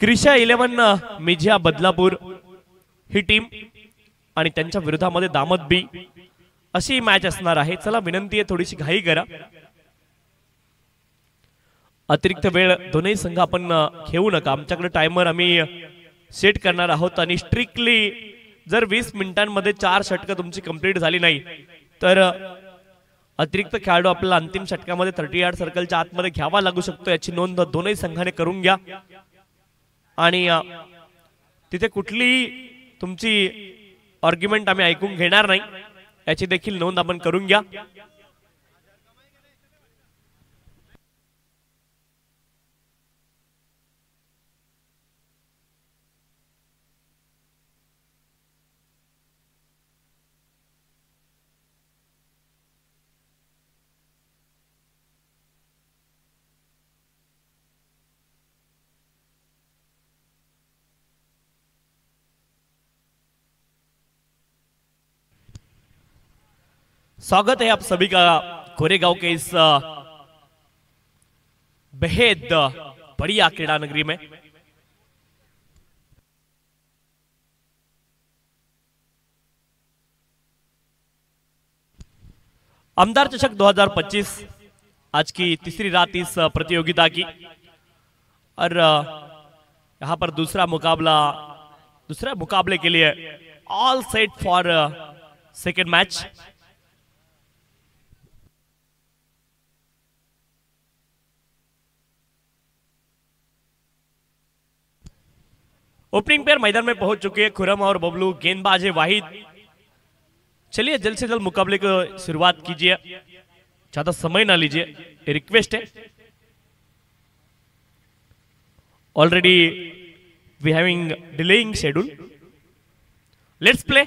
क्रिशा 11 मिझिया बदलापूर ही team आणि त्यांच्या विरोधामध्ये दामद बी अशी मॅच असणार आहे। चला विनंती आहे थोडीशी घाई करा। अतिरिक्त वेळ दोन्ही संघ आपण घेऊ नका, आमच्याकडे टाइमर आम्ही सेट करणार आहोत आणि स्ट्रिक्टली जर 20 मिनिटांमध्ये 4 षटकं तुमची कंप्लीट झाली नाही तर अतिरिक्त खेळाडू आपल्याला अंतिम षटकामध्ये 30 यार्ड सर्कलच्या आतमध्ये घ्यावा लागू शकतो, याची नोंद दोन्ही संघाने करून घ्या। आणि तिथे कुठलीही तुमची आर्ग्युमेंट आम्ही ऐकून घेणार नाही, याची देखील नोंद आपण करून घ्या। स्वागत है आप सभी का कोरेगांव के इस बेहद बढ़िया क्रीड़ा नगरी में। आमदार चषक 2025 आज की तीसरी रात इस प्रतियोगिता की, और यहां पर दूसरे मुकाबले के लिए all set for second match. Opening pair मैदान में पहुंच चुके हैं, खुरम और बबलू। गेंदबाज है वाहिद। चलिए जल्द से जल्द मुकाबले को शुरुआत कीजिए, ज्यादा समय ना लीजिए, ये रिक्वेस्ट है। Already we having delaying schedule, let's play.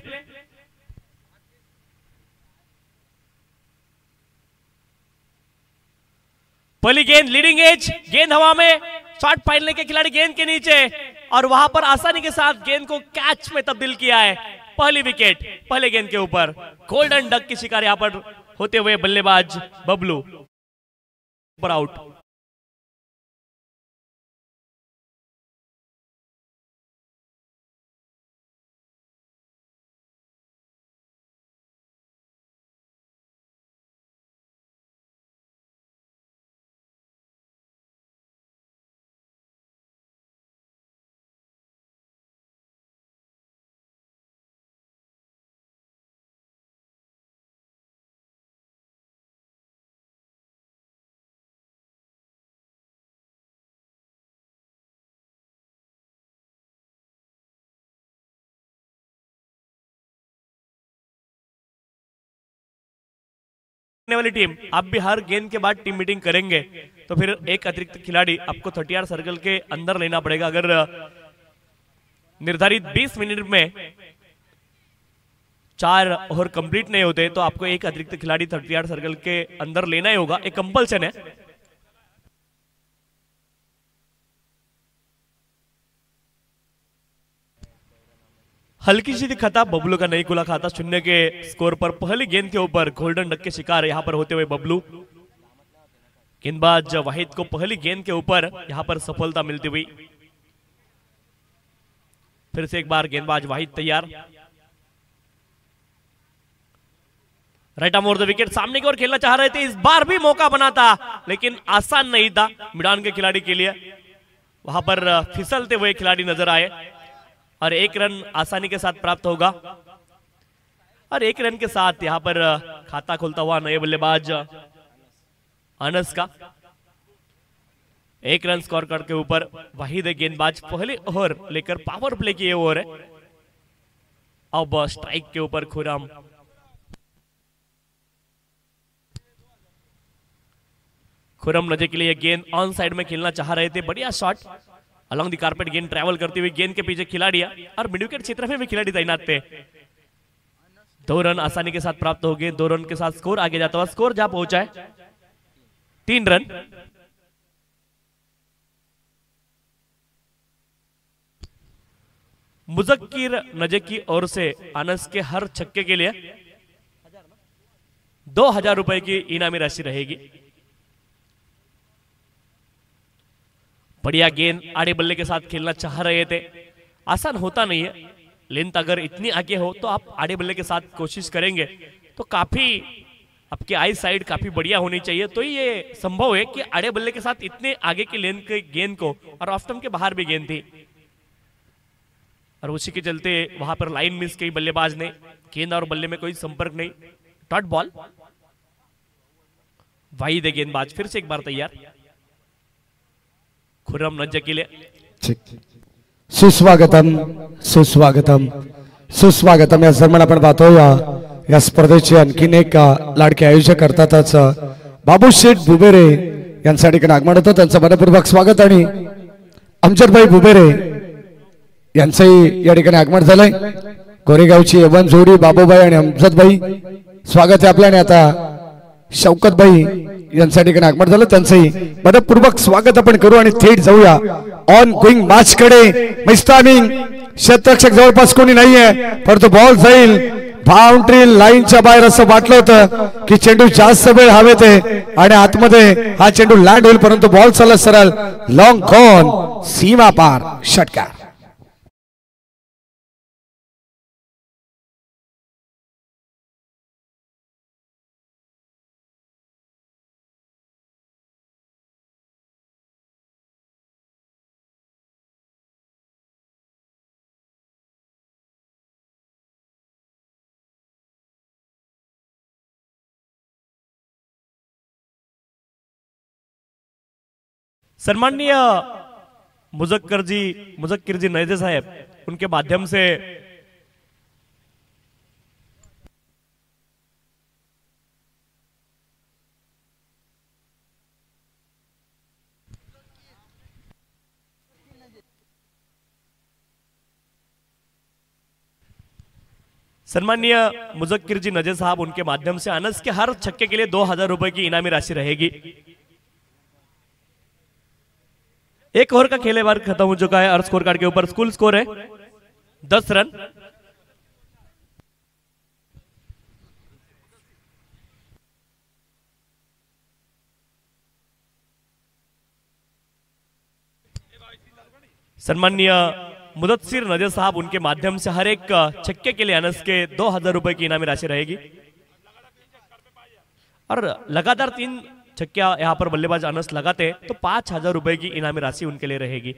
पहली गेंद लीडिंग एज, गेंद हवा में, शॉट फाइनल के खिलाड़ी गेंद के नीचे और वहां पर आसानी के साथ गेंद को कैच में तब्दील किया है। पहली विकेट पहले गेंद के ऊपर। गोल्डन डक की शिकार यहां पर होते हुए बल्लेबाज बबलू पर आउट। वाली टीम आप भी हर गेंद के बाद टीम मीटिंग करेंगे तो फिर एक अतिरिक्त खिलाड़ी आपको 30 यार्ड सर्कल के अंदर लेना पड़ेगा। अगर निर्धारित 20 मिनट में 4 ओवर कंप्लीट नहीं होते तो आपको एक अतिरिक्त खिलाड़ी 30 यार्ड सर्कल के अंदर लेना ही होगा, एक कंपल्सन है। हल्की सी दिखाता बबलू का नहीं खुला खाता। 0 के स्कोर पर पहली गेंद के ऊपर गोल्डन डक के शिकार यहां पर होते हुए बबलू। गेंदबाज वाहिद को पहली गेंद के ऊपर यहां पर सफलता मिलती हुई। फिर से एक बार गेंदबाज वाहिद तैयार। Right arm over the wicket, सामने की ओर खेलना चाह रहे थे, इस बार भी मौका बना था लेकिन आसान नहीं था मिडान के खिलाड़ी के लिए। वहां पर फिसलते हुए खिलाड़ी नजर आए और 1 रन आसानी के साथ प्राप्त होगा। और 1 रन के साथ यहां पर खाता खोलता हुआ नए बल्लेबाज अनस का 1 रन स्कोर कार्ड के ऊपर वाहिद गेंदबाज पहले ओवर लेकर पावर प्ले की ओवर है। अब स्ट्राइक के ऊपर खुरम। खुरम नजे के लिए गेंद ऑन साइड में खेलना चाह रहे थे, बढ़िया शॉट अलॉन्ग द कारपेट, गेंद ट्रैवल करती हुई गेंद के पीछे खिलाड़ी और मिड विकेट क्षेत्र में भी खिलाड़ी तैनात थे। 2 रन आसानी के साथ प्राप्त हो गए। 2 रन के साथ स्कोर आगे जाता हुआ, स्कोर जहां पहुंचा है 3 रन। मुजक्किर नजे की ओर से अनस के हर छक्के के लिए 2000 रुपए की इनामी राशि रहेगी। बढ़िया गेंद, आड़े बल्ले के साथ खेलना चाह रहे थे, आसान होता नहीं है। लेंथ अगर इतनी आगे हो तो आप आड़े बल्ले के साथ कोशिश करेंगे तो काफी आपकी आई साइड काफी बढ़िया होनी चाहिए, तो ये संभव है कि आड़े बल्ले के साथ इतने आगे की लेंथ के गेंद को, और ऑफ स्टंप के बाहर भी गेंद थी, और उसी के चलते वहां पर लाइन मिस की बल्लेबाज ने, गेंद और बल्ले में कोई संपर्क नहीं, डॉट बॉल। वाहिद है गेंदबाज, फिर से एक बार तैयार, खुर्रम नज्जे के लिए। सुस्वागतम सुस्वागतम सुस्वागतम या सन्मान आपण पाहतो या स्पर्धेचे आणखीन एक लाडके आयोजक करतातच बाबू शेठ बुबेरे यांसाठी आगमन होतं, त्यांचं मनपूर्वक स्वागत। आणि अमजदभाई बुबेरे यांचंही या ठिकाणी आगमन झालंय। कोरेगावची यवन जोडी बाबूभाई आणि अमजदभाई स्वागत आहे आपल्या। आणि आता शौकतभाई यांच्या ठिकाणी आगमन झालं, त्यांचंही मनपूर्वक स्वागत आपण करू आणि थेट जाऊया ऑन गोइंग मॅच कडे। मिस्टामिंग क्षेत्ररक्षक जवळपास कोणी नाहीये, परंतु बॉल जाईल बाउंड्री लाईनच्या बाहेर असं वाटलं होतं की चेंडू जास्त वेळ हवेत आहे आणि आतमध्ये हा चेंडू लँड होईल, परंतु बॉल चालला सरळ लॉंग कॉन सीमा पार षटकार। सम्माननीय मुजक्किर जी नैजे साहब, उनके माध्यम से सम्माननीय मुजक्किर जी नजे साहब, उनके माध्यम से अनस के हर छक्के के लिए 2000 रुपए की इनामी राशि रहेगी। एक ओवर का खेल बार खत्म हो चुका है और स्कोर कार्ड के ऊपर स्कूल स्कोर है 10 रन। सम्माननीय मुदस्सिर नजर साहब, उनके माध्यम से हर एक छक्के के लिए अनस के 2000 रुपए की इनामी राशि रहेगी और लगातार 3 छक्कियां यहां पर बल्लेबाज अनस लगाते तो 5000 रुपए की इनामी राशि उनके लिए रहेगी।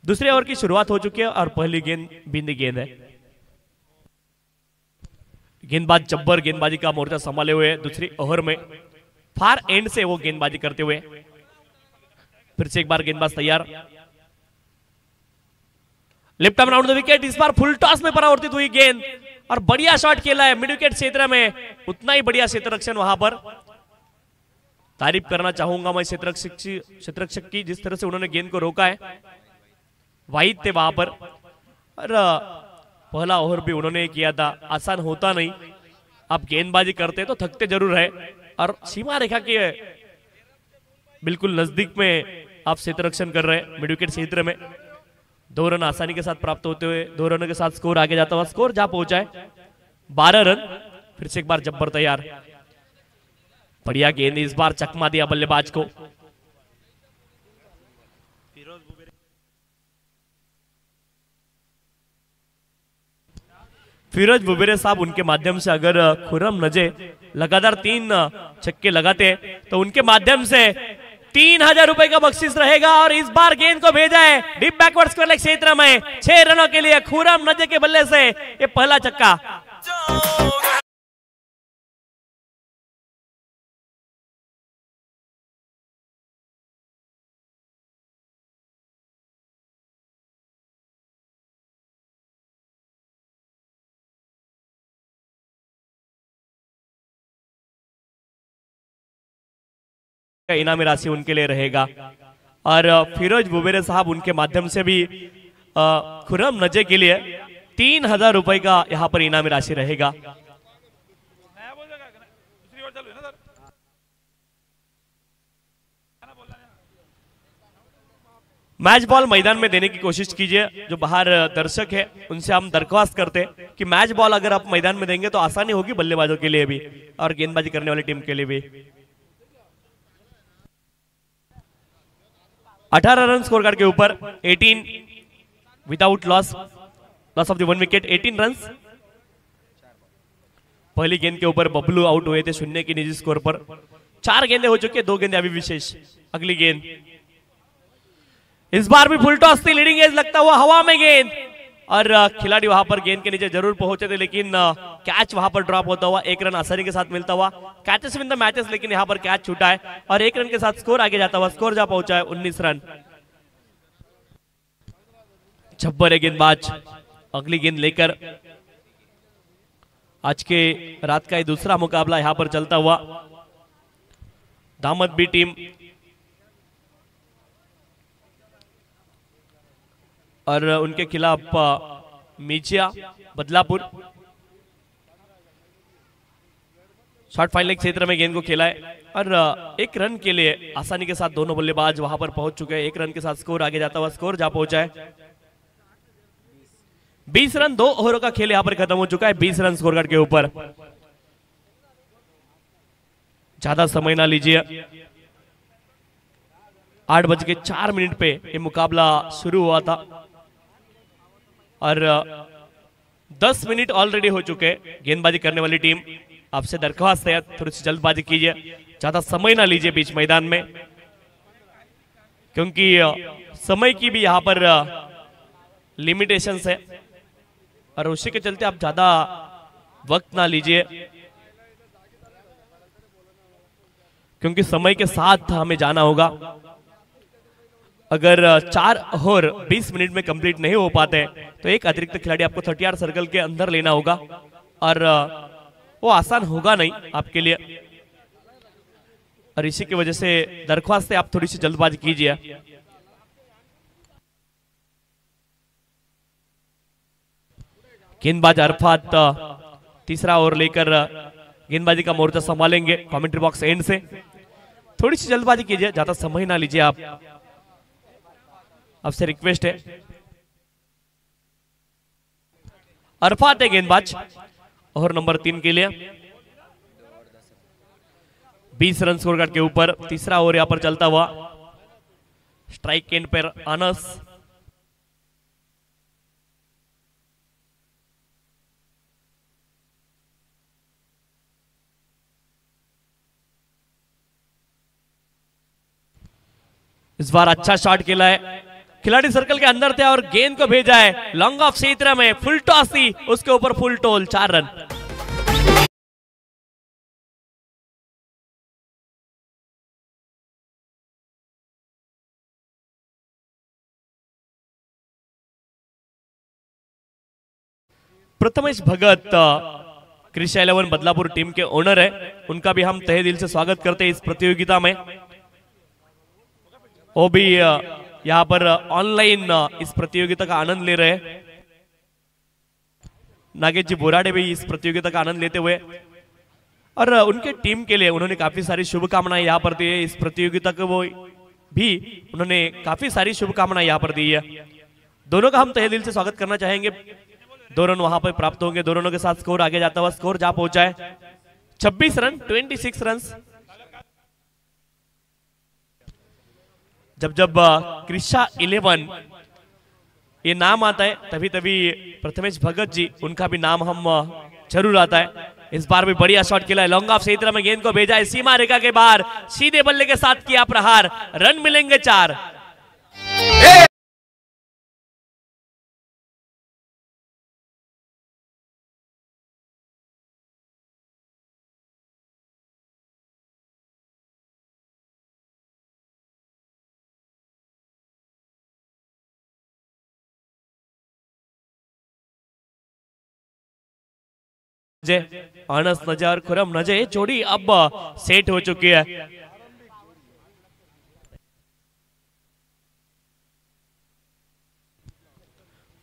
दूसरे ओवर की शुरुआत हो चुकी है और पहली गेंद बिंदी गेंद है। गेंदबाज जब्बर गेंदबाजी का मोर्चा संभाले हुए दूसरी ओवर में फार एंड से वो गेंदबाजी करते हुए, फिर से एक बार गेंदबाज तैयार, left arm round the wicket, इस बार फुल टॉस में परावर्तित हुई गेंद और बढ़िया शॉट खेला है मिड विकेट क्षेत्र में, उतना ही बढ़िया क्षेत्र रक्षण वहां पर। तारीफ करना चाहूंगा मैं क्षेत्ररक्षक की, जिस तरह से उन्होंने गेंद को रोका है, वाहिद थे वहां पर। और पहला ओवर भी उन्होंने किया था, आसान होता नहीं, आप गेंदबाजी करते तो थकते जरूर है और सीमा रेखा के बिल्कुल नजदीक में आप क्षेत्ररक्षण कर रहे हैं मिड विकेट क्षेत्र में। 2 रन आसानी के साथ प्राप्त होते हुए 2 रनों के साथ स्कोर आगे जाता हुआ स्कोर जा पहुंचा है 12 रन। फिर से एक बार जब्बर तैयार, बढ़िया गेंद, इस बार चकमा दिया बल्लेबाज को। फिरोज बुबेरे साहब, उनके माध्यम से अगर खुर्रम नजे लगातार 3 छक्के लगाते तो उनके माध्यम से 3000 रुपए का बख्शीश रहेगा और इस बार गेंद को भेजा है डीप बैकवर्ड स्क्वायर क्षेत्र में 6 रनों के लिए खुर्रम नजे के बल्ले से ये पहला छक्का। इनामी राशि उनके लिए रहेगा और फिरोज बुबेरे साहब, उनके माध्यम से भी खुर्रम नजे के लिए 3000 रुपए का यहां पर इनामी राशि रहेगा। मैच बॉल मैदान में देने की कोशिश कीजिए। जो बाहर दर्शक है उनसे हम दरख्वास्त करते कि मैच बॉल अगर आप मैदान में देंगे तो आसानी होगी बल्लेबाजों के लिए भी और गेंदबाजी करने वाली टीम के लिए भी। 18 रन स्कोर कार्ड के ऊपर, 18 without loss of the 1 wicket, 18 run. पहली गेंद के ऊपर बबलू आउट हुए थे 0 की निजी स्कोर पर। 4 गेंदें हो चुकी है, 2 गेंदें अभी विशेष। अगली गेंद इस बार भी फुल टॉस थी, लीडिंग एज लगता हुआ हवा में गेंद, और खिलाड़ी वहां पर गेंद के नीचे जरूर पहुंचे थे, लेकिन कैच वहां पर ड्रॉप होता हुआ 1 रन आसानी के साथ मिलता हुआ। कैचेस विन द मैचेस, लेकिन यहां पर कैच छूटा है और 1 रन के साथ स्कोर आगे जाता हुआ, स्कोर जा पहुंचा है 19 रन। छब्बर है गेंदबाज, अगली गेंद लेकर आज के रात का ये दूसरा मुकाबला यहां पर चलता हुआ। दामद बी टीम और उनके खिलाफ मीचिया बदलापुर। शॉर्ट फाइनल क्षेत्र में गेंद को खेला है और 1 रन के लिए आसानी के साथ दोनों बल्लेबाज वहां पर पहुंच चुके हैं। 1 रन के साथ स्कोर आगे जाता हुआ, स्कोर जा पहुंचा है 20 रन। 2 ओवरों का खेल यहां पर खत्म हो चुका है, 20 रन स्कोर कार्ड के ऊपर। ज्यादा समय ना लीजिए, 8:04 पे ये मुकाबला शुरू हुआ था और 10 मिनट ऑलरेडी हो चुके हैं। गेंदबाजी करने वाली टीम, आपसे दरख्वास्त है थोड़ी सी जल्दबाजी कीजिए, ज्यादा समय ना लीजिए बीच मैदान में, क्योंकि समय की भी यहां पर लिमिटेशंस है और उसी के चलते आप ज्यादा वक्त ना लीजिए, क्योंकि समय के साथ हमें जाना होगा। अगर 4 और 20 मिनट में कंप्लीट नहीं हो पाते तो एक अतिरिक्त खिलाड़ी आपको 30 सर्कल के अंदर लेना होगा और वो आसान होगा नहीं आपके लिए, और इसी की वजह से दरख्वास्त है आप थोड़ी सी जल्दबाजी कीजिए। गेंदबाज अरफात तीसरा ओवर लेकर गेंदबाजी का मोर्चा संभालेंगे कमेंट्री बॉक्स एंड से। थोड़ी सी जल्दबाजी कीजिए, ज्यादा समय ना लीजिए आप, आपसे रिक्वेस्ट है। अरफात है गेंदबाज ओवर नंबर 3 के लिए, 20 रन स्कोर कार्ड के ऊपर। तीसरा ओवर यहां पर चलता हुआ, स्ट्राइक एंड पर अनस। इस बार अच्छा शॉट खेला है, खिलाड़ी सर्कल के अंदर थे और गेंद को भेजा है लॉन्ग ऑफ क्षेत्र में, फुल टॉस थी, उसके ऊपर फुल टोल, 4 रन। प्रथमेश भगत कृषि 11 बदलापुर टीम के ओनर है, उनका भी हम तहे दिल से स्वागत करते हैं इस प्रतियोगिता में। वो भी यहाँ पर ऑनलाइन इस प्रतियोगिता का आनंद ले रहे हैं। नागेश जी बोराडे भी इस प्रतियोगिता का आनंद लेते हुए और उनके टीम के लिए उन्होंने काफी सारी शुभकामनाएं यहाँ पर दी है। इस प्रतियोगिता को वो भी उन्होंने काफी सारी शुभकामनाएं यहाँ पर दी है। दोनों का हम तहे दिल से स्वागत करना चाहेंगे। 2 रन वहां पर प्राप्त होंगे, 2 रनों के साथ स्कोर आगे जाता हुआ, स्कोर जा पहुंचा है 26 रन, 26 रन। जब जब कृषा 11 ये नाम आता है तभी तभी प्रथमेश भगत जी उनका भी नाम हम जरूर आता है। इस बार भी बढ़िया शॉट खेला है, लॉन्ग ऑफ क्षेत्र में गेंद को भेजा है सीमा रेखा के बाहर, सीधे बल्ले के साथ किया प्रहार, रन मिलेंगे 4। अनस नजर खुरम नजर जोड़ी अब सेट हो चुकी है।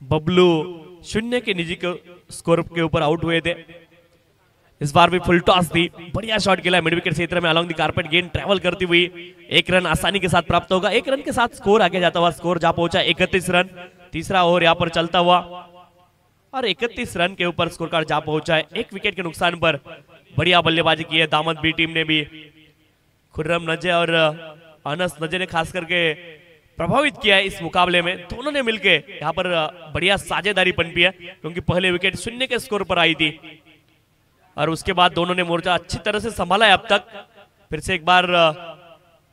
बबलू 0 के निजी स्कोर के ऊपर आउट हुए थे। इस बार भी फुल टॉस थी, बढ़िया शॉट खेला मिड विकेट क्षेत्र में अलोंग द कारपेट, गेंद ट्रैवल करती हुई 1 रन आसानी के साथ प्राप्त होगा। 1 रन के साथ स्कोर आगे जाता हुआ, स्कोर जा पहुंचा 31 रन। तीसरा ओवर यहां पर चलता हुआ और 31 रन के ऊपर स्कोर कार्ड जा पहुंचा है। 1 विकेट के नुकसान पर बढ़िया बल्लेबाजी की है दामद बी टीम ने भी। खुर्रम नजे और अनस नजे ने खास करके प्रभावित किया है इस मुकाबले में। दोनों ने मिलके यहाँ पर बढ़िया साझेदारी पनपी है, क्योंकि पहले विकेट 0 के स्कोर पर आई थी और उसके बाद दोनों ने मोर्चा अच्छी तरह से संभाला है अब तक। फिर से एक बार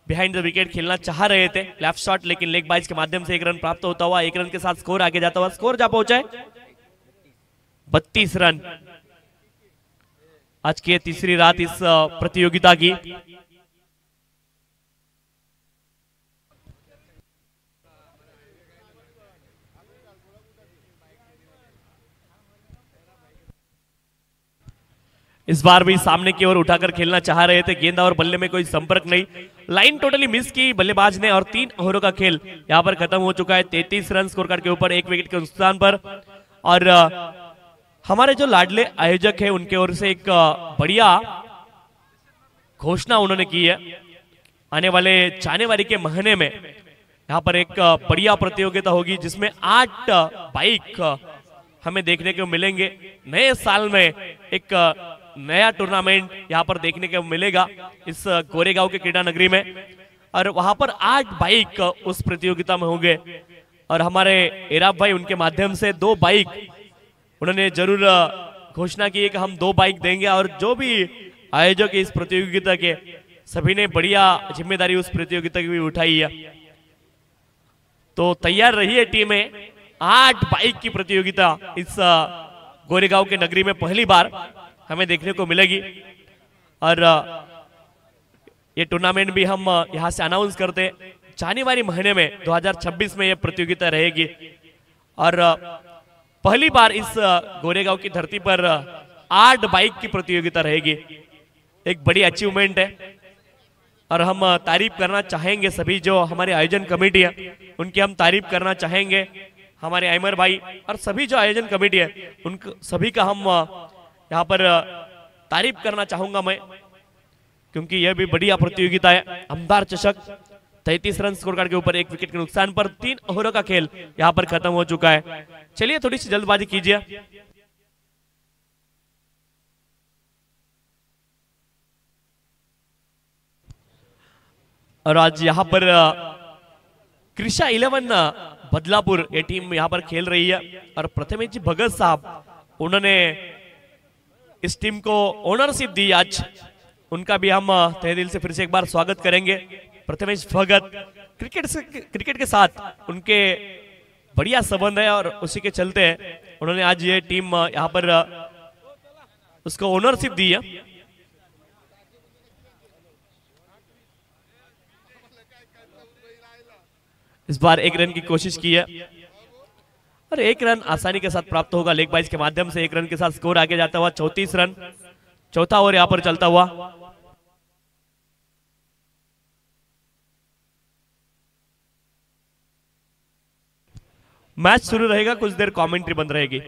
बिहाइंड द विकेट खेलना चाह रहे थे लेफ्ट शॉट, लेकिन लेग बाइज के माध्यम से 1 रन प्राप्त होता हुआ, 1 रन के साथ स्कोर आगे जाता हुआ, स्कोर जा पहुंचा है 32 रन। आज की तीसरी रात इस प्रतियोगिता की। इस बार भी सामने की ओर उठाकर खेलना चाह रहे थे, गेंद और बल्ले में कोई संपर्क नहीं, लाइन टोटली मिस की बल्लेबाज ने और 3 ओवरों का खेल यहां पर खत्म हो चुका है 33 रन स्कोर कार्ड के ऊपर 1 विकेट के नुकसान पर। और हमारे जो लाडले आयोजक है उनके ओर से एक बढ़िया घोषणा उन्होंने की है। आने वाले जनवरी के महीने में यहाँ पर एक बढ़िया प्रतियोगिता होगी जिसमें 8 बाइक हमें देखने को मिलेंगे। नए साल में एक नया टूर्नामेंट यहाँ पर देखने को मिलेगा इस गोरेगांव के क्रीडा नगरी में, और वहां पर 8 बाइक उस प्रतियोगिता में होंगे। और हमारे इराब भाई उनके माध्यम से 2 बाइक उन्होंने जरूर घोषणा की है कि हम 2 बाइक देंगे, और जो भी आयोजक इस प्रतियोगिता के सभी ने बढ़िया जिम्मेदारी उस प्रतियोगिता की भी उठाई है। तो तैयार रहिए टीमें, 8 बाइक की प्रतियोगिता इस गोरेगांव के नगरी में पहली बार हमें देखने को मिलेगी। और ये टूर्नामेंट भी हम यहां से अनाउंस करते जनवरी महीने में 2026 में यह प्रतियोगिता रहेगी। और पहली बार इस गोरेगांव की धरती पर 8 बाइक की प्रतियोगिता रहेगी, एक बड़ी अचीवमेंट है। और हम तारीफ करना चाहेंगे सभी जो हमारे आयोजन कमेटी है उनकी हम तारीफ करना चाहेंगे, हमारे अमर भाई और सभी जो आयोजन कमेटी है उन सभी का हम यहाँ पर तारीफ करना चाहूंगा मैं, क्योंकि यह भी बढ़िया प्रतियोगिता है। अमदार चषक 33 रन स्कोर कार्ड के ऊपर 1 विकेट के नुकसान पर 3 ओवरों का खेल यहाँ पर खत्म हो चुका है। चलिए थोड़ी सी जल्दबाजी कीजिए। और आज यहाँ पर कृषा 11 बदलापुर ये टीम यहाँ पर खेल रही है, और प्रथमेश जी भगत साहब उन्होंने इस टीम को ओनरशिप दी आज, उनका भी हम तहे दिल से फिर से एक बार स्वागत करेंगे। प्रथमेश भगत क्रिकेट के साथ उनके बढ़िया संबंध है, और उसी के चलते उन्होंने आज ये टीम यहाँ पर उसको ओनरशिप दी है। इस बार 1 रन की कोशिश की है और 1 रन आसानी के साथ प्राप्त होगा लेग बाइज के माध्यम से। 1 रन के साथ स्कोर आगे जाता हुआ 34 रन, चौथा ओवर यहां पर चलता हुआ। मैच शुरू रहेगा, कुछ देर कमेंट्री बंद रहेगी।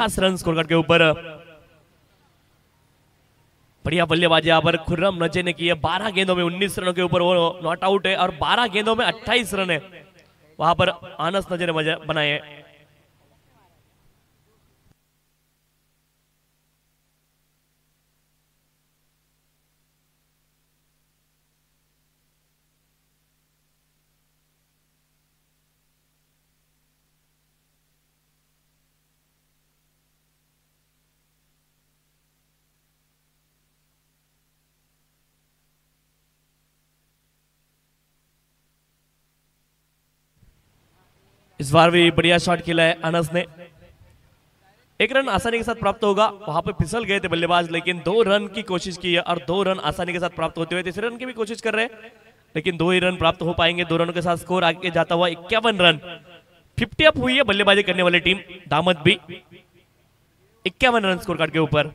रन स्कोर कार्ड के ऊपर। बढ़िया बल्लेबाजी यहाँ पर खुर्रम नजे ने की है। 12 गेंदों में 19 रनों के ऊपर वो नॉट आउट है और 12 गेंदों में 28 रन है वहां पर आनस नजे ने बनाए हैं। इस बार भी बढ़िया शॉट खेला है अनस ने। 1 रन आसानी के साथ प्राप्त होगा। वहां पे फिसल गए थे बल्लेबाज, लेकिन 2 रन की कोशिश की है और 2 रन आसानी के साथ प्राप्त होते हुए 3रे रन की भी कोशिश कर रहे हैं, लेकिन 2 ही रन प्राप्त हो पाएंगे। 2 रनों के साथ स्कोर आगे जाता हुआ 51 रन। 50 अप हुई है बल्लेबाजी करने वाली टीम दामद भी। 51 रन स्कोर कार्ड के ऊपर।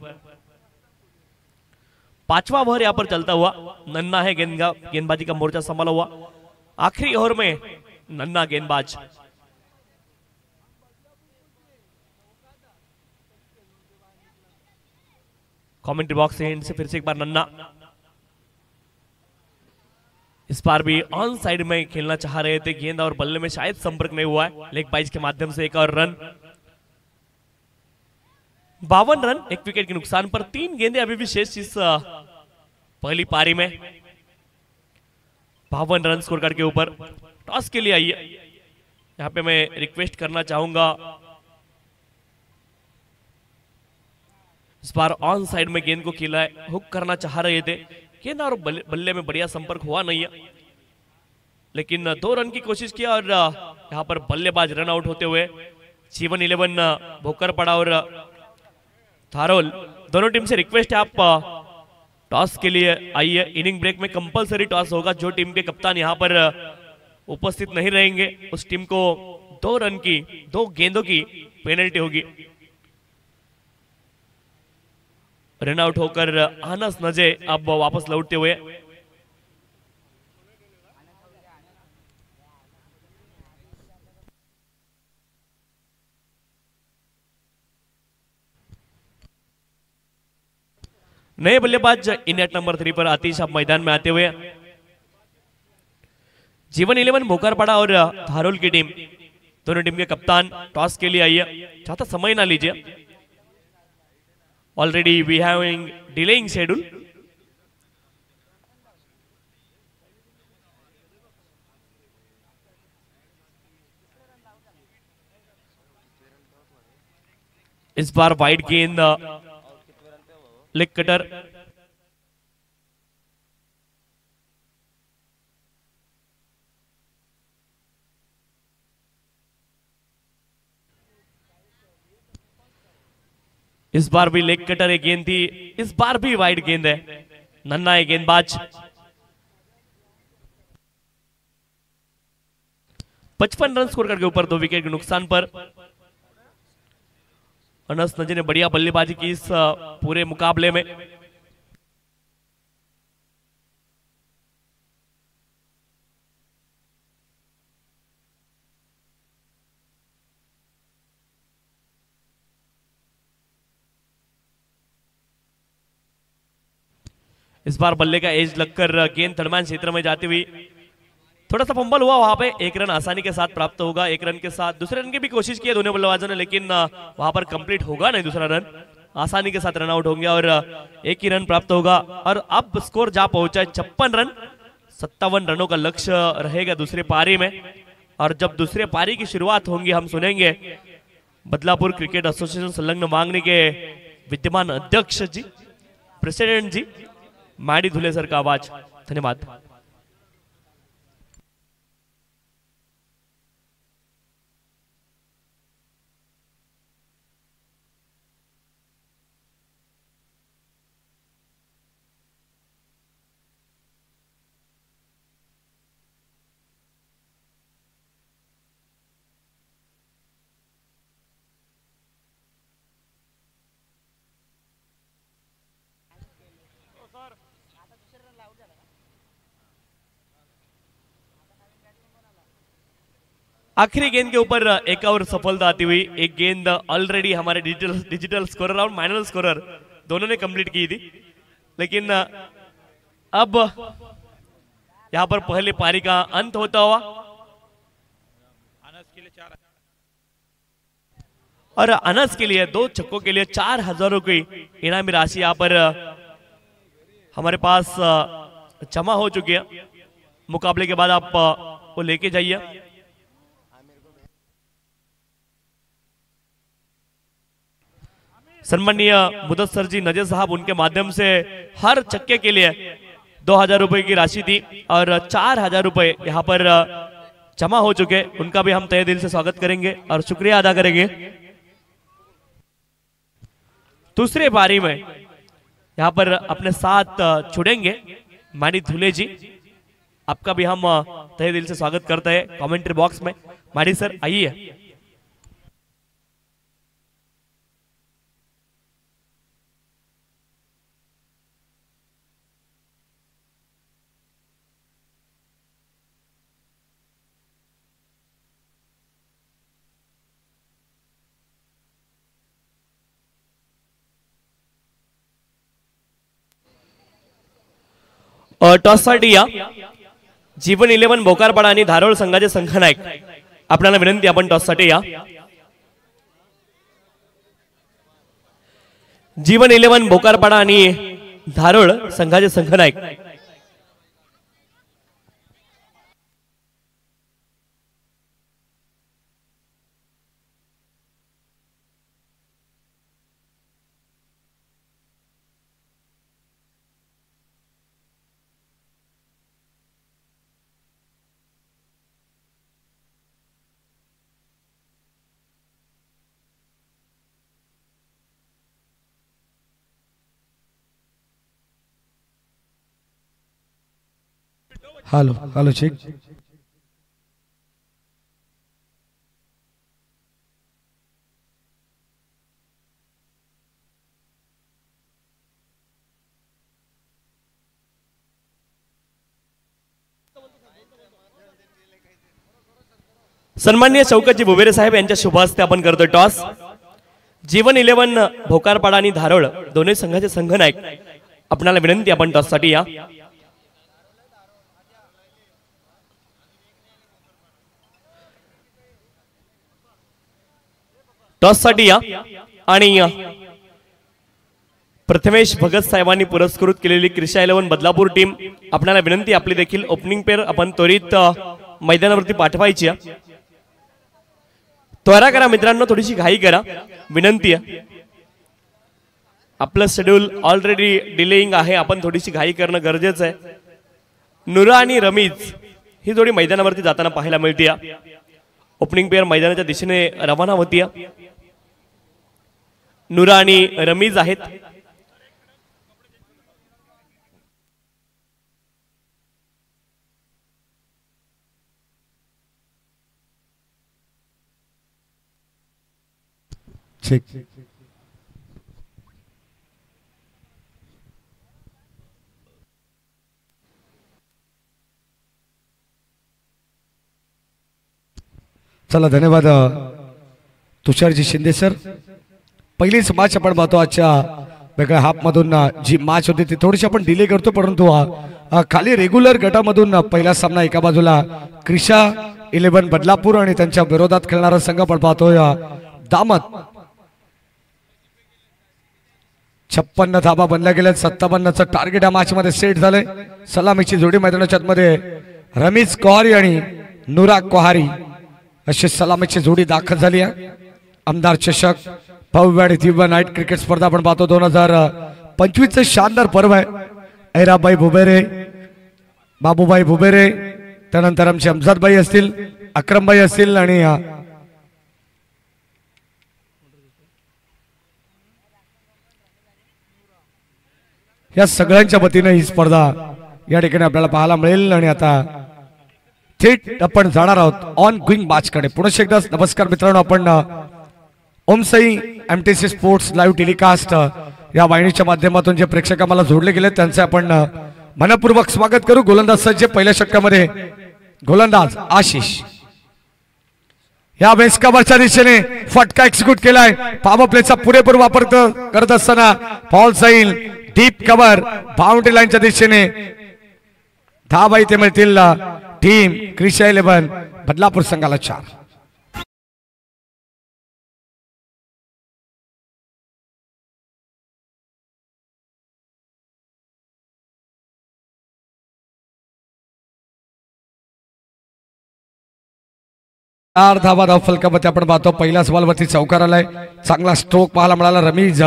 5वां ओवर यहां पर चलता हुआ। नन्ना है गेंदबाजी का मोर्चा संभाला हुआ। आखिरी ओवर में नन्ना गेंदबाज। कमेंट्री बॉक्स से फिर से एक बार नन्ना। इस बार भी ऑन साइड में खेलना चाह रहे थे। गेंद और बल्ले में शायद संपर्क नहीं हुआ है। लेग बाइज के माध्यम से एक और रन। 52 रन 1 विकेट के नुकसान पर। 3 गेंदें अभी भी शेष इस पहली पारी में। 52 रन स्कोर कार्ड के ऊपर। टॉस के लिए आई है। यहां पे मैं रिक्वेस्ट करना चाहूंगा, इस बार ऑन साइड में गेंद को खेला है। हुक करना चाह रहे थे। गेंद और बल्ले में बढ़िया संपर्क हुआ नहीं है, लेकिन 2 रन की कोशिश किया और यहां पर बल्लेबाज रन आउट होते हुए। जीवन 11 भोकर पड़ा और थारोल दोनों टीम से रिक्वेस्ट है, आप टॉस के लिए आइए। इनिंग ब्रेक में कंपलसरी टॉस होगा। जो टीम के कप्तान यहां पर उपस्थित नहीं रहेंगे उस टीम को 2 रन की 2 गेंदों की पेनल्टी होगी। रन आउट होकर आनस नजे अब वापस लौटते हुए। नए बल्लेबाज इन नेट नंबर 3 पर आतिश अब मैदान में आते हुए। जीवन 11 भोकरपाड़ा और धारोल की टीम दोनों टीम के कप्तान टॉस के लिए आई है। ज्यादा समय ना लीजिए। Already we having delaying schedule. इस बार वाइड गेंद लेग कटर। इस बार भी लेग कटर एक गेंद थी। इस बार भी वाइड गेंद है। नन्ना है गेंदबाज। 55 रन स्कोर करके ऊपर 2 विकेट के नुकसान पर। अनस नजी ने बढ़िया बल्लेबाजी की इस पूरे मुकाबले में। इस बार बल्ले का एज लगकर गेंद दरम्यान क्षेत्र में जाती हुई थोड़ा सा फंबल हुआ। वहां पे 1 रन आसानी के साथ प्राप्त होगा। 1 रन के साथ दूसरे रन की भी कोशिश की है दोनों बल्लेबाजों ने, लेकिन वहां पर कंप्लीट होगा नहीं दूसरा रन। आसानी के साथ रन आउट होंगे और 1 ही रन प्राप्त होगा। और अब स्कोर जा पहुंचा है 56 रन। 57 रनों का लक्ष्य रहेगा दूसरे पारी में। और जब दूसरे पारी की शुरुआत होंगी हम सुनेंगे बदलापुर क्रिकेट एसोसिएशन संलग्न मांगने के विद्यमान अध्यक्ष जी, प्रेसिडेंट जी माडी धुले सर का आवाज। धन्यवाद। आखिरी गेंद के ऊपर एक और सफलता आती हुई। एक गेंद ऑलरेडी हमारे डिजिटल स्कोरर और मैनुअल स्कोरर दोनों ने कंप्लीट की थी, लेकिन अब यहां पर पहले पारी का अंत होता हुआ और अनस के लिए 2 छक्कों के लिए 4000 की इनामी राशि यहां पर हमारे पास जमा हो चुकी है। मुकाबले के बाद आप वो लेके जाइए। सम्मानीय मुदस्सर जी नजर साहब, उनके माध्यम से हर छक्के के लिए 2000 रुपए की राशि थी और 4000 रुपए यहाँ पर जमा हो चुके। उनका भी हम तहे दिल से स्वागत करेंगे और शुक्रिया अदा करेंगे। दूसरे पारी में यहाँ पर अपने साथ जुड़ेंगे मानी धुले जी, आपका भी हम तहे दिल से स्वागत करते हैं कमेंट्री बॉक्स में। मानी सर आइए। टॉस साठी या जीवन 11 भोकारपाडा आणि धारोळ संघाचे संघनायक, आपल्याला विनंती आपण टॉस साठी या। जीवन 11 भोकारपाडा आणि धारोळ संघाचे संघनायक हॅलो हॅलो चेक। सन्माननीय शौकतजी बुबेरे साहेब यांच्या शुभ हस्ते आपण करतोय टॉस। जीवन 11 भोकारपाडा आणि धारोळ दोन्ही संघाचे संघनायक, आपल्याला विनंती आपण टॉस साठी या। टॉस साठी या आणि प्रथमेश भगत साहेबांनी पुरस्कृत केलेली क्रिशा 11 बदलापूर टीम, आपल्याला विनंती आपली देखील ओपनिंग पेअर आपण त्वरित मैदानावरती पाठवायची आहे। त्वरा करा मित्रांनो, थोडीशी घाई करा, विनंती आहे। आपलं शेड्यूल ऑलरेडी डिलेइंग आहे, आपण थोडीशी घाई करणं गरजेचं आहे। नुरा आणि रमीज ही जोडी मैदानावरती जाताना पाहायला मिळते। ओपनिंग पेअर मैदानाच्या दिशेने रवाना होती। नुरा आणि रमीज आहेत। चेक। चला धन्यवाद तुषारजी शिंदे सर। पहिलीच मॅच आपण पाहतो आजच्या वेगळ्या हाफ मधून। जी मॅच होती ती थोडीशी आपण डिले करतो, परंतु खाली रेग्युलर गटामधून पहिला सामना एका बाजूला क्रिशा 11 बदलापूर आणि त्यांच्या विरोधात खेळणारा संघ आपण पाहतोय दामत। 56 धाबा बनल्या गेल्या, 57चं टार्गेट या मॅच मध्ये सेट झालंय। सलामीची जोडी मैदानाच्या आतमध्ये रमीज कोहारी आणि नुरा कोहारी अशी सलामीची जोडी दाखल झाली आहे। आमदार चषक भव्य आणि दिव्य नाईट क्रिकेट स्पर्धा आपण पाहतो 2025 शानदार पर्व आहे। ऐराबाई भुबेरे, बाबूबाई भुबेरे, त्यानंतर आमचे अमजादबाई असतील, अक्रमबाई असतील आणि या सगळ्यांच्या वतीने ही स्पर्धा या ठिकाणी आपल्याला पाहायला मिळेल। आणि आता थेट आपण जाणार आहोत ऑन गोइंग मॅच कडे। पुन्हा एकदा नमस्कार मित्रांनो, आपण Om Sai MTC sports live telecast या वाहिनीच्या माध्यमातून जे प्रेक्षक आम्हाला जोडले गेले त्यांचे आपण मनपूर्वक स्वागत करू। गोलंदाज सज्ज पहिल्या षटकामध्ये गोलंदाज आशिष, या बेस कव्हरच्या दिशेने फटका एक्झिक्यूट केलाय. पॉवर प्लेचा पुरेपूर वापर करत असताना बॉल जाईल डीप कव्हर बाउंड्री लाईनच्या दिशेने. धावा इथे मिळतील टीम क्रिशा 11 बदलापूर संघाला 4. धावा धाव फलकामध्ये आपण पाहतो. पहिल्याच बॉलवरती चौकार आलाय. चांगला स्ट्रोक पाहायला मिळाला. रमीज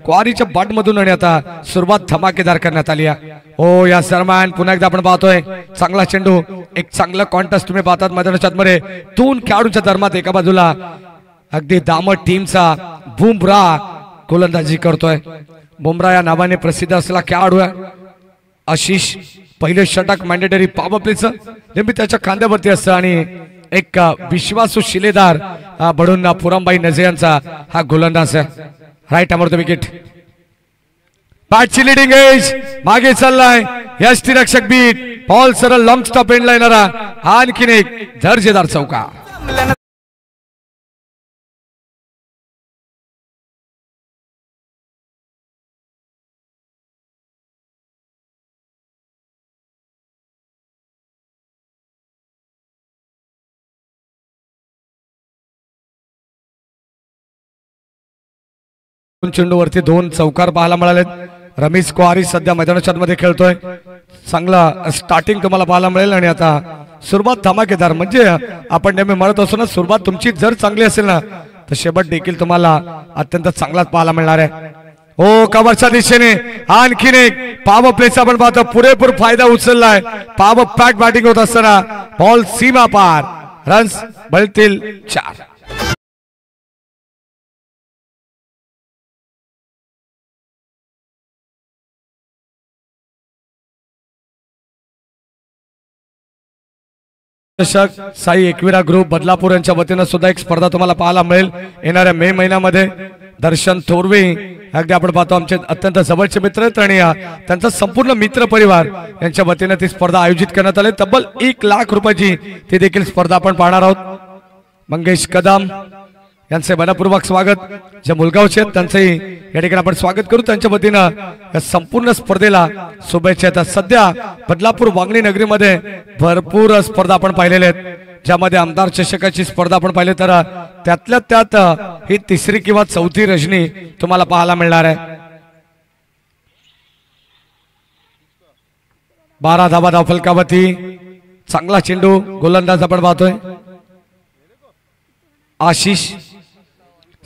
क्वारीच्या बॅट मधून आणि आता सुरुवात धमाकेदार करण्यात आली आहे. हो या दरम्यान पुन्हा एकदा आपण पाहतोय चांगला चेंडू. एक चांगला कॉन्टेस्ट तुम्ही पाहतात मैदानाच्या मध्ये. 2 खेळाडूंच्या दरम्यान एका बाजूला अगदी दामट टीमचा बुमराह गोलंदाजी करतोय. बुमराह या नावाने प्रसिद्ध असलेला खेळाडू आहे. आशिष पहिले षटक मॅन्डेटरी पॉवर प्लेचं नेहमी त्याच्या खांद्यावरती असतं आणि एक विश्वासू शिलेदार बडून पुरमबाई नजे यांचा हा गोलंदाज आहे. राईट अमर विकेट. बॅटची लिडिंग एज मागे चाललाय. यष्टीरक्षक बीट बॉल सरळ लॉंग स्टॉप एंडला येणारा आणखीन एक दर्जेदार चौका. चेंडूवरती 2 चौकार पाहायला मिळालेत. रमेश कुहारी सध्या मैदानाच्या मध्ये खेळतोय. चांगला स्टार्टिंग तुम्हाला पाहायला मिळेल आणि आता सुरुवात धमाकेदार. म्हणजे आपण नेहमी म्हणत असतो ना, सुरुवात तुमची जर चांगली असेल ना तर शेवट देखील तुम्हाला अत्यंत चांगलाच पाहायला मिळणार आहे. हो कव्हरच्या दिशेने आणखीन एक पॉवर प्लेचा आपण पाहतो. पुरेपूर फायदा उचललाय. पॉवर पॅक बॅटिंग होत असताना बॉल सीमा पार. रन्स मिळतील 4. साई एकविरा ग्रुप बदलापूर यांच्या वतीनं सुद्धा एक स्पर्धा तुम्हाला पाहायला मिळेल येणाऱ्या मे महिन्यामध्ये. दर्शन थोरवे अगदी आपण पाहतो आमचे अत्यंत जवळचे मित्र आहेत आणि त्यांचा संपूर्ण मित्र परिवार यांच्या वतीनं ती स्पर्धा आयोजित करण्यात आली. तब्बल 1 लाख रुपयाची ती देखील स्पर्धा आपण पाहणार आहोत. मंगेश कदम यांचे मनपूर्वक स्वागत. जे मुलगावचे आहेत त्यांचंही या ठिकाणी आपण स्वागत करू. त्यांच्या वतीनं या संपूर्ण स्पर्धेला शुभेच्छा येतात. सध्या बदलापूर वांगणी नगरीमध्ये भरपूर स्पर्धा आपण पाहिलेल्या आहेत, ज्यामध्ये आमदार चषकाची स्पर्धा आपण पाहिली तर त्यातल्या त्यात ही 3री किंवा 4थी रजनी तुम्हाला पाहायला मिळणार आहे. 12 धावा धाव फलकावरती. चांगला चेंडू गोलंदाज आपण पाहतोय आशिष.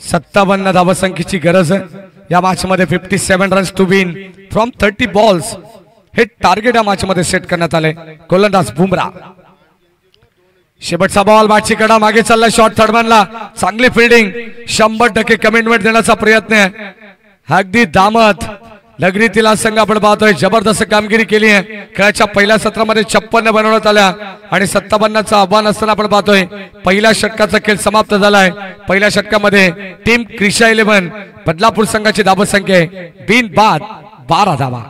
57 धावसंख्येची गरज आहे या मॅच मध्ये. 57 runs to win from 30 balls हे टार्गेट या मॅच मध्ये सेट करण्यात आले. गोलंदाज बुमराह. शेवटचा बॉल बॅटची कडा मागे चालला. शॉट थर्डमॅनला चांगली फिल्डिंग. 100% कमिटमेंट देण्याचा प्रयत्न आहे. अगदी दामत नगरीतील संघ आपण पाहतोय जबरदस्त कामगिरी केली आहे. खेळाच्या पहिल्या सत्रामध्ये 56 बनवण्यात आल्या आणि 57चं आव्हान असताना आपण पाहतोय पहिल्या षटकाचा खेळ समाप्त झालाय. पहिल्या षटकामध्ये टीम क्रिशा 11 बदलापूर संघाची धावसंख्या बिनबाद 12 धावा.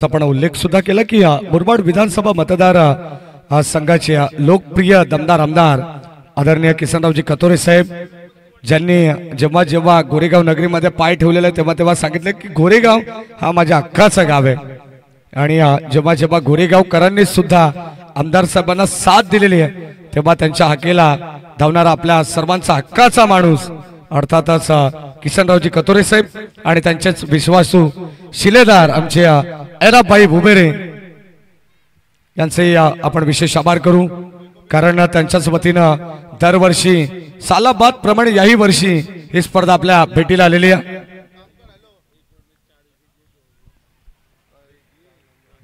आपण उल्लेख सुद्धा केला की मुरबाड विधानसभा मतदार संघाचे लोकप्रिय दमदार आमदार आदरणीय किसनरावजी कतोरे साहेब, ज्यांनी जेव्हा जेव्हा गोरेगाव नगरीमध्ये पाय ठेवलेला तेव्हा तेव्हा सांगितलं की गोरेगाव हा माझ्या हक्काचं गाव आहे. आणि जेव्हा जेव्हा गोरेगावकरांनी सुद्धा आमदार साहेबांना साथ दिलेली आहे तेव्हा त्यांच्या हाकेला धावणारा आपल्या सर्वांचा हक्काचा माणूस अर्थातच किसनरावजी कतोरे साहेब आणि त्यांचेच विश्वासू शिलेदार आमचे ऐराबाई भुबेरे यांचे आपण विशेष आभार करू. कारण त्यांच्याच वतीनं दरवर्षी सालाबाद प्रमाणे याही वर्षी ही स्पर्धा आपल्या भेटीला आलेली आहे.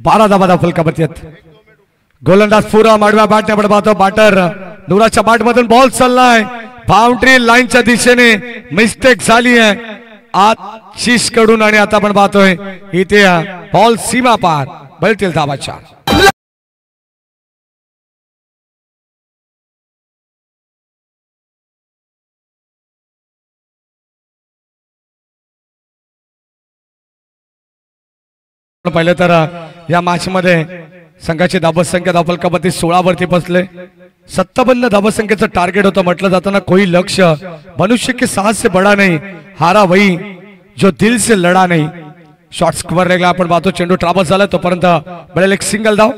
12 धावा फलकावरती आहेत. गोलंदाज पुरा माडव्या बॅटने आपण पाहतो. बॅटर नुराच्या बाट मधून बॉल चाललाय बाउंड्री लाईनच्या दिशेने मिस्टेक झाली आहे आशिष कडून आणि आता आपण पाहतोय इथे बॉल सीमा पार बळतील धावाच्या पाहिलं तर या मॅच मध्ये संघाची धावसंख्या धावफलकामध्ये 16 वरती बसले 57 धावसंख्येचं टार्गेट होतं म्हटलं जाताना कोई लक्ष्य मनुष्य के साहस से बड़ा नहीं हारा वही जो दिल से लढा नहीं शॉर्ट स्क्वेअर रेगला आपण पाहतो चेंडू ट्राव्हर्स झाला तोपर्यंत बळेल एक सिंगल धाव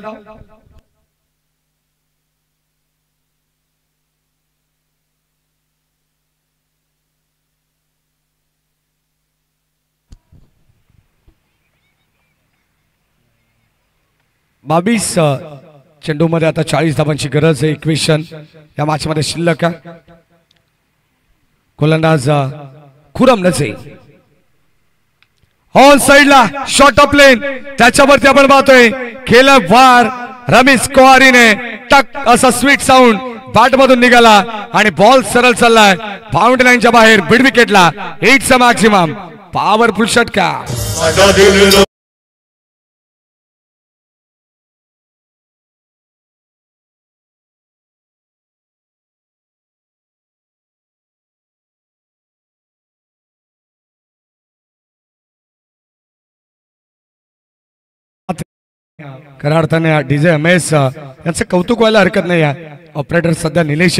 बावीस चेंडू मध्ये आता 40 धावांची गरज आहे इक्वेशन या मॅच मध्ये शिल्लक आहे गोलंदाज खुरम नसे ऑन साइडला शॉर्ट ऑफ लेन त्याच्यावरती आपण पाहतोय केलं वार रमेश कोहारीने टक असा स्वीट साऊंड बॅट मधून निघाला आणि बॉल सरळ चाललाय बाउंड्री लाईनच्या बाहेर मिड विकेटला 8 मॅक्सिमम पॉवरफुल षटकार खऱ्या अर्थाने डीजे एमएस यांचं कौतुक व्हायला हरकत नाही आहे ऑपरेटर सध्या निलेश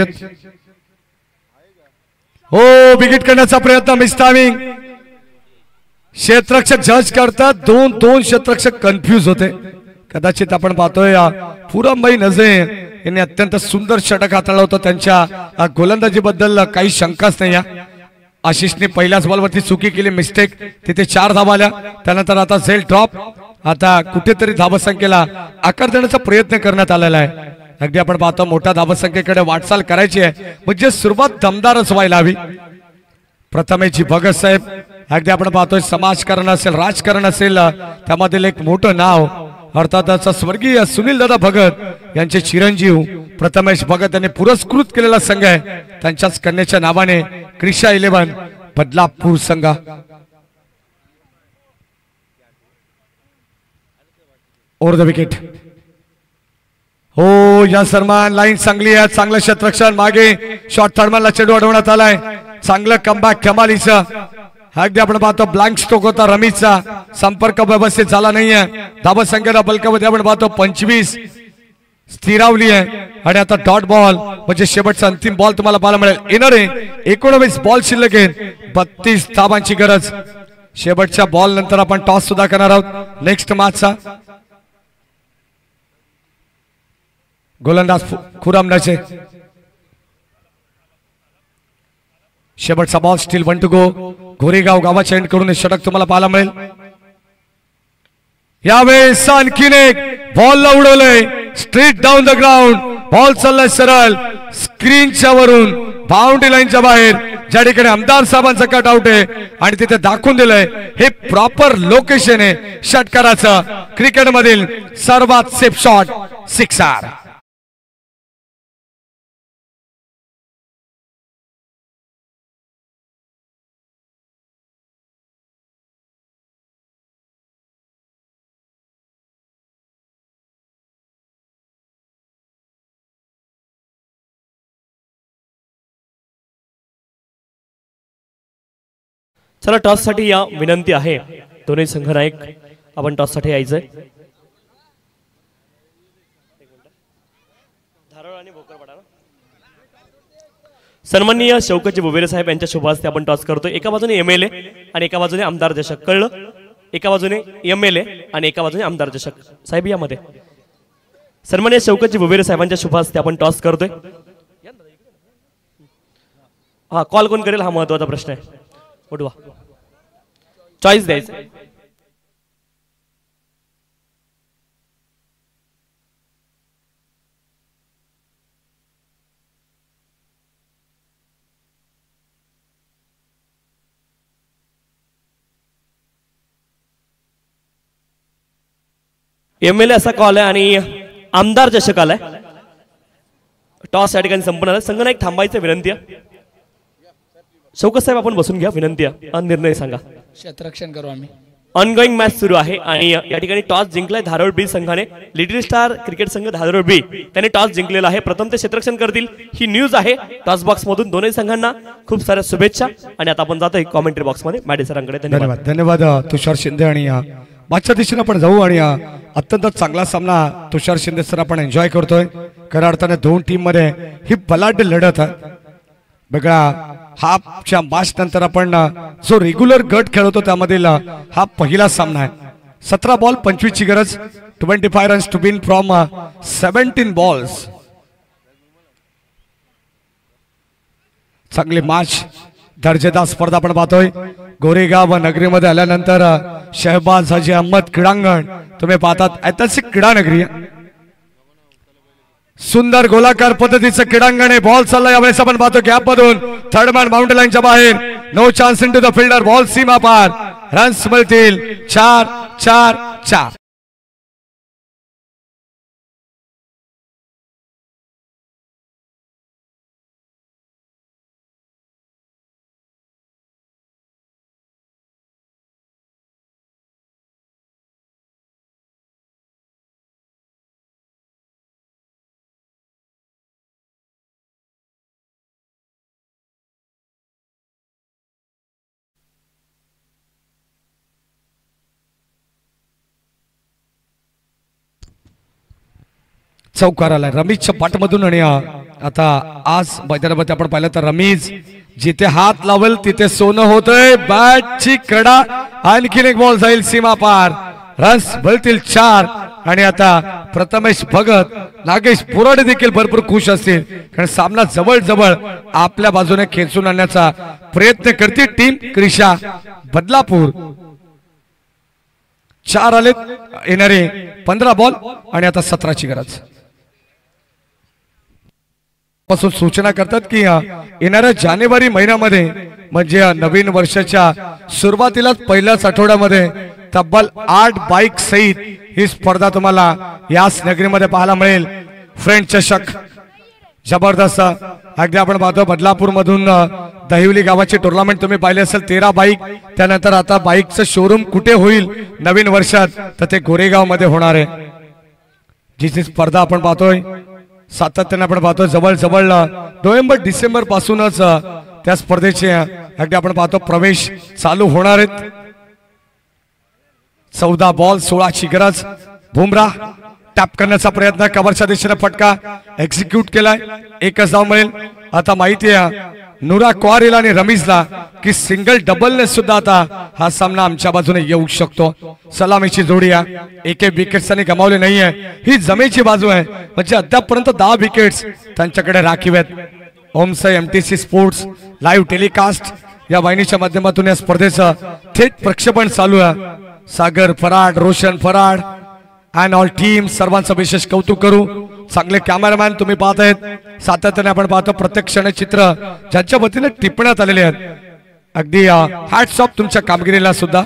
हो विकेट करण्याचा प्रयत्न मिस्टामिंग क्षेत्ररक्षक जज करतात दोन क्षेत्ररक्षक कन्फ्यूज होते कदाचित आपण पाहतोय पुरमबाई नजे यांनी अत्यंत सुंदर षटक हाताळलं होतं त्यांच्या गोलंदाजीबद्दल काही शंकाच नाही आहे आशिषने पहिल्याच बॉलवरती चुकी केली मिस्टेक तिथे 4 धावा आल्या त्यानंतर आता झेल ड्रॉप आता कुठेतरी धावसंख्येला आकार देण्याचा प्रयत्न करण्यात आलेला आहे अगदी आपण पाहतो मोठ्या धावसंख्येकडे वाटचाल करायची आहे म्हणजे सुरुवात दमदारच व्हायला हवी प्रथमेशजी भगत साहेब अगदी आपण पाहतोय समाजकारण असेल राजकारण असेल त्यामधील एक मोठं नाव अर्थातच स्वर्गीय सुनील दादा भगत यांचे चिरंजीव प्रथमेश भगत यांनी पुरस्कृत केलेला संघ आहे त्यांच्याच कन्याच्या नावाने क्रिशा 11 बदलापूर संघ ओव्हर द विकेट हो या सन्मान लाईन चांगली आहे चांगलं क्षेत्ररक्षण मागे शॉर्ट थर्डमॅनला चेंडू अडवण्यात आलाय चांगलं कमबॅक कमालीचं अगदी आपण पाहतो ब्लँक स्ट्रोक होता रमीचा संपर्क व्यवस्थित झाला नाहीये धावसंख्येला बलकामध्ये आपण पाहतो 25 स्थिरावली आहे आणि आता डॉट बॉल म्हणजे शेवटचा अंतिम बॉल तुम्हाला पाहायला मिळेल येणार आहे 19 बॉल शिल्लक आहेत 32 धावांची गरज शेवटच्या बॉल नंतर आपण टॉस सुद्धा करणार आहोत नेक्स्ट मॅचचा गोलंदाज खुराम नचे शेवटचा ball still 1 to go Goregaon गावाच्या एंड करून षटक तुम्हाला पाहायला मिळेल यावेळेस आणखीन एक बॉलला उडवलंय straight down the ground ball चाललाय सरळ स्क्रीनच्या वरून बाउंड्री लाईनच्या बाहेर ज्या ठिकाणी आमदार साहेबांचा कट आउट आहे आणि तिथे दाखवून दिलंय हे प्रॉपर लोकेशन आहे षटकाराचं क्रिकेट मधील सर्वात सेफ शॉट सिक्सर चला टॉस साठी या विनंती आहे दोन्ही संघ नायक आपण टॉस साठी यायचंय सन्माननीय शौकतजी बुबेरे साहेब यांच्या शुभ हस्ते आपण टॉस करतोय एका बाजूने एमएलए आणि एका बाजूने आमदार चषक कळलं एका बाजूने एमएलए आणि एका बाजूने आमदार चषक साहेब यामध्ये सन्माननीय शौकतजी बुबेरे साहेबांच्या शुभ हस्ते आपण टॉस करतोय हा कॉल कोण करेल हा महत्वाचा प्रश्न आहे उठवा चॉईस द्यायचं एमएलए असा कॉल आहे आणि आमदार चषक आलाय टॉस या ठिकाणी संपन्न झाला. संघनायक थांबायचं विनंती आहे. शौकत साहेब आपण बसून घ्या, विनंती आहे. निर्णय सांगा. क्षेत्ररक्षण करू आम्ही. ऑनगोईंग मॅच सुरू आहे आणि या ठिकाणी टॉस जिंकलाय धारोड बी संघाने. लिटिल स्टार क्रिकेट संघ धारोड बी त्यांनी टॉस जिंकलेला आहे. प्रथम ते क्षेत्ररक्षण करतील ही न्यूज आहे टॉस बॉक्स मधून. दोन्ही संघांना खूप साऱ्या शुभेच्छा. आणि आता आपण जातोय कॉमेंट्री बॉक्स मध्ये मॅडे सरांकडे. धन्यवाद. धन्यवाद तुषार शिंदे. आणि मागच्या दिशेने आपण जाऊ आणि अत्यंत चांगला सामना तुषार शिंदे सर आपण एन्जॉय करतोय. खऱ्या अर्थाने दोन टीम मध्ये ही बलाढ्य लढत आहे. बघा हाफच्या मॅच नंतर आपण जो रेग्युलर गट खेळतो त्यामधील हा पहिला सामना आहे. 17 बॉल 25 ची गरज. 25 runs to win from 17 balls. चांगली मॅच, दर्जेदार स्पर्धा आपण पाहतोय. गोरेगाव नगरीमध्ये आल्यानंतर शहबाज हाजी अहमद क्रीडांगण तुम्ही पाहतात. ऐतिहासिक क्रीडा नगरी, सुंदर गोलाकार पद्धतीचं क्रीडांगण आहे. बॉल चालला यावेळेस आपण पाहतो गॅप मधून. थर्ड मॅन बाउंड्री लाईनच्या बाहेर. No chance in to the fielder. Ball सीमा पार. रन्स मिळतील 4-4-4. चौकार आलाय रमीजच्या पाठमधून. आणि आता आज मैदानामध्ये आपण पाहिलं तर रमीज जिथे हात लावेल तिथे सोनं होतंय. बॅटची कडा. आणखीन एक बॉल जाईल सीमा पार. रन्स भरतील 4. आणि आता प्रथमेश भगत, नागेश बोराडे देखील भरपूर खुश असतील कारण सामना जवळ जवळ आपल्या बाजूने खेचून आणण्याचा प्रयत्न करते टीम क्रिशा बदलापूर. 4 आलेत येणारे 15 बॉल आणि आता 17ची गरज. पासून सूचना करतात की येणाऱ्या जानेवारी महिन्यामध्ये म्हणजे नवीन वर्षाच्या सुरुवातीलाच पहिल्याच आठवड्यामध्ये तब्बल 8 बाईक सहित ही स्पर्धा तुम्हाला याच नगरीमध्ये पाहायला मिळेल. फ्रेंड चषक जबरदस्त. अगदी आपण पाहतो बदलापूर मधून दहिवली गावाची टुर्नामेंट तुम्ही पाहिली असेल. 13 बाईक. त्यानंतर आता बाईकचं शोरूम कुठे होईल नवीन वर्षात तर ते गोरेगाव मध्ये होणार आहे. जी स्पर्धा आपण पाहतोय सातत्याने आपण पाहतो जवळ जवळ नोव्हेंबर डिसेंबर पासूनच त्या स्पर्धेचे अगदी आपण पाहतो प्रवेश चालू होणार आहेत. 14 बॉल 16ची गरज. बुमराह टॅप करण्याचा प्रयत्न. कव्हरच्या दिशेने फटका एक्झिक्यूट केलाय. एकच धाव मिळेल. आता माहिती आहे नुरा क्वारीला आणि रमीजला की सिंगल डबलने सुद्धा आता हा सामना आमच्या बाजूने येऊ शकतो. सलामीची जोडी आहे. एक विकेट्स त्यांनी गमावले नाहीये. ही जमेची बाजू आहे म्हणजे अद्यापपर्यंत 10 विकेट्स त्यांच्याकडे राखीव आहेत. Omsai MTC sports live telecast या वाहिनीच्या माध्यमातून या स्पर्धेचं थेट प्रक्षेपण चालू आहे. Sagar Farad, Roshan Farad and all team सर्वांचं विशेष कौतुक करू. चांगले कॅमेरामॅन तुम्ही पाहत आहेत. सातत्याने आपण पाहतो प्रत्येक क्षण चित्र ज्यांच्या वतीने टिपण्यात आलेले आहेत. अगदी हॅट्स ऑफ तुमच्या कामगिरीला सुद्धा.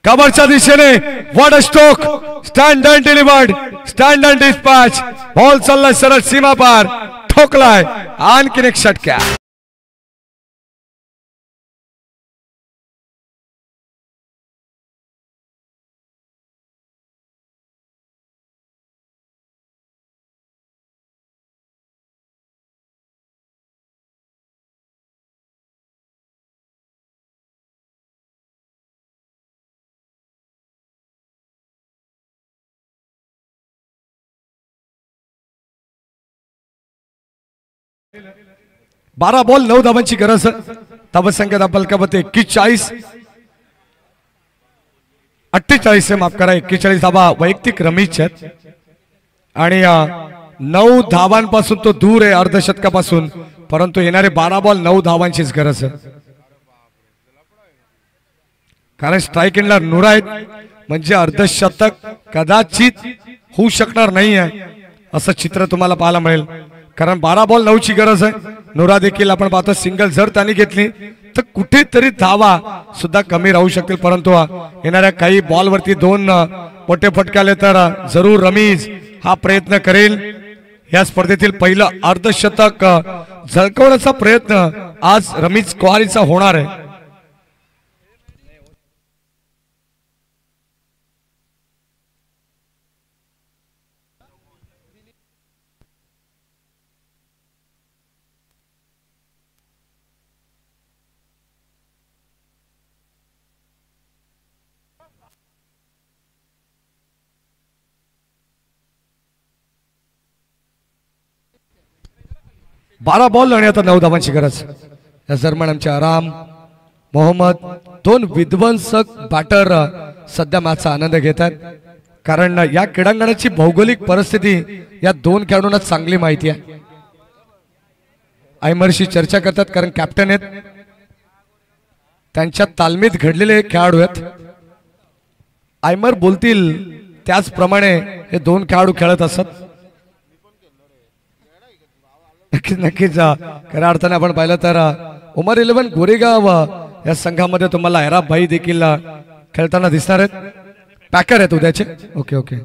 कव्हरच्या दिशेने what a stroke. Stand and delivered. Stand and dispatch. Ball चाललाय सरळ सीमा पार. ठोकलाय. आणखीन एक षटक्या. बारा बॉल 9 धावांची गरज. धावसंख्या बलकामध्ये 41 48 माफ करा 41 धावा वैयक्तिक रमीज आहेत आणि 9 धावांपासून तो दूर आहे अर्धशतकापासून. परंतु येणारे 12 बॉल 9 धावांचीच गरज आहे कारण स्ट्राईक एंडला नुरा आहेत म्हणजे अर्धशतक कदाचित होऊ शकणार नाही आहे असं चित्र तुम्हाला पाहायला मिळेल. कारण 12 बॉल 9ची गरज आहे. नुरा देखील आपण पाहतो सिंगल जर त्यांनी घेतली तर कुठेतरी धावा सुद्धा कमी राहू शकतील. परंतु येणाऱ्या काही बॉल वरती 2 मोठे फटके आले तर जरूर रमीज हा प्रयत्न करेल. या स्पर्धेतील पहिलं अर्धशतक झळकवण्याचा प्रयत्न आज रमीज कुहारीचा होणार आहे. बारा बॉल आणि आता 9 धावांची गरज. या दरम्यान आमचे आराम मोहम्मद दोन विध्वंसक बॅटर सध्या मॅचचा आनंद घेत आहेत. कारण या क्रीडांगणाची भौगोलिक परिस्थिती या दोन खेळाडूंना चांगली माहिती आहे. आयमरशी चर्चा करतात कारण कॅप्टन आहेत, त्यांच्या तालमीत घडलेले खेळाडू आहेत. आयमर बोलतील त्याचप्रमाणे हे दोन खेळाडू खेळत असत. नक्कीच खऱ्या अर्थाने आपण पाहिलं तर उमर 11 गोरेगाव या संघामध्ये तुम्हाला ऐराब भाई देखील खेळताना दिसणार आहेत. पॅकर आहेत उद्याचे. ओके ओके,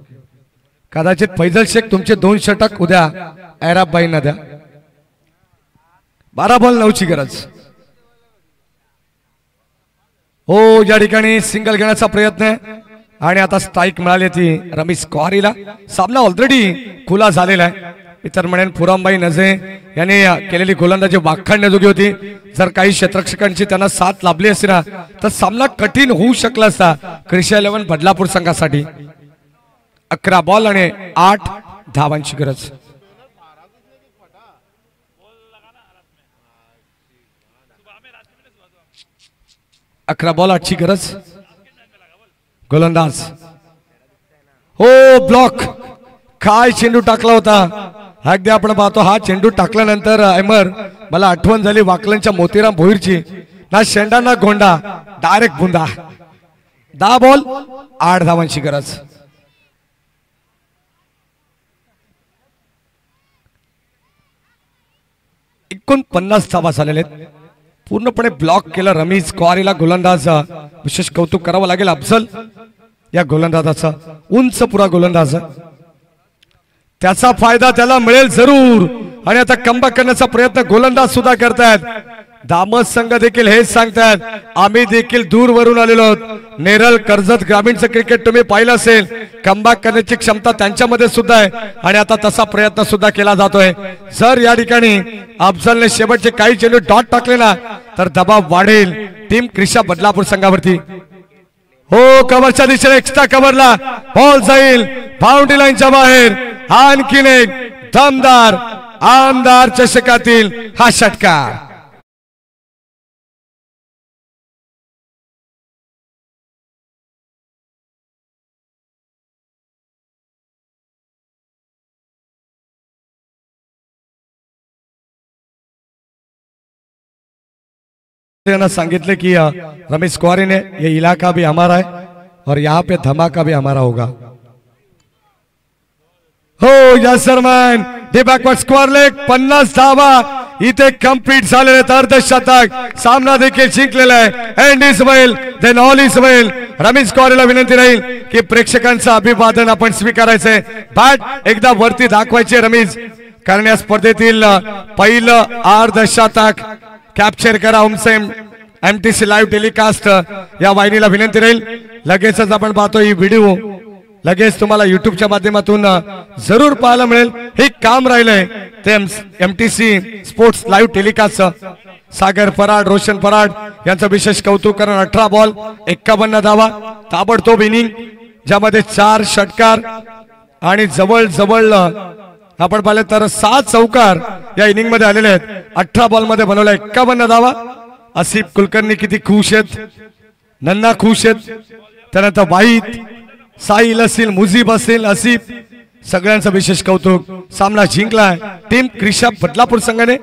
कदाचित फैजल शेख तुमचे 2 षटक उद्या ऐराब भाईंना द्या. 12 बॉल 9ची गरज. हो, या ठिकाणी सिंगल घेण्याचा प्रयत्न आहे आणि आता स्ट्राईक मिळाली ती रमीज कुहारीला. सामना ऑलरेडी खुला झालेला आहे. इतर म्हणेन पुरामबाई नजे यांनी केलेली गोलंदाजी वाखाणण्याजोगी होती. जर काही क्षेत्ररक्षकांची त्यांना साथ लाभली असती ना तर सामना कठीण होऊ शकला असता क्रिशा 11 बदलापूर संघासाठी. 11 बॉल आणि 8 धावांची गरज. अकरा बॉल 8ची गरज. गोलंदाज हो, ब्लॉक. काय चेंडू टाकला होता. अगदी आपण पाहतो हा चेंडू टाकल्यानंतर अमर मला आठवण झाली वाकलनच्या मोतीराम भोईरची. ना शेंडा ना गोंडा, डायरेक्ट बुंदा. 10 बॉल 8 धावांची गरज. एकूण 50 धावा झालेले आहेत. पूर्णपणे ब्लॉक केला रमीज कुहारीला. गोलंदाज विशेष कौतुक करावं लागेल अफजल या गोलंदाजाचा. उंच पुरा गोलंदाज, त्याचा फायदा त्याला मिळेल जरूर. आणि आता कमबॅक करण्याचा प्रयत्न गोलंदाज सुद्धा करतायत. दामस संघ देखील हेच सांगतायत, आम्ही देखील दूरवरून आलेलो आहोत. नेरळ कर्जत ग्रामीणचं क्रिकेट तुम्ही पाहिलं असेल. कमबॅक करण्याची क्षमता त्यांच्यामध्ये सुद्धा आहे आणि आता तसा प्रयत्न सुद्धा केला जातोय. जर या ठिकाणी अफजलने शेवटचे काही चेंडू डॉट टाकले ना तर दबाव वाढेल टीम क्रिशा बदलापूर संघावरती. हो, कव्हरच्या दिशेने एक्स्ट्रा कव्हरला बॉल जाईल बाउंड्री लाईनच्या बाहेर. आणखीन एक दमदार आमदार चषकातील हा षटकार. सांगितले कि रमेश कुहारी ने ये इलाका भी हमारा है और यहाँ पे धमाका भी हमारा होगा. हो, यासरमॅन दे बॅकवर्ड स्क्वेअर लेग. 50 धावा इथे कंप्लीट झालेले. अर्धशतक. सामना देखील जिंकलेला आहे. End is well then all is well. Ramesh कुहारीला विनंती राहील की प्रेक्षकांचं अभिवादन आपण स्वीकारायचंय. बॅट एकदा वरती दाखवायचे रमेश, कारण या स्पर्धेतील पहिलं अर्धशतक कॅप्चर करा. उमसेम एमटीसी लाईव्ह टेलिकास्ट या वाहिनीला विनंती राहील. लगेचच आपण पाहतो ही व्हिडिओ लगेच तुम्हाला युट्यूबच्या माध्यमातून जरूर पाहायला मिळेल. हे काम राहिलंय ते एमटीसी स्पोर्ट्स लाईव्ह टेलिकास्ट. सागर फराड, रोशन फराड यांचं विशेष कौतुक करून 18 बॉल 51 धावा. ताबडतोब इनिंग ज्यामध्ये 4 षटकार आणि जवळ जवळ आपण पाहिलं तर 7 चौकार या इनिंग मध्ये आलेले आहेत. 18 बॉल मध्ये बनवला 51 धावा. आसिफ कुलकर्णी किती खुश आहेत, नन्ना खुश आहेत. त्यानंतर वाहिद, साहिल असेल, मुजीब असेल, आसिफ सगळ्यांचं विशेष कौतुक. सामना जिंकलाय टीम क्रिशा बदलापूर संघाने.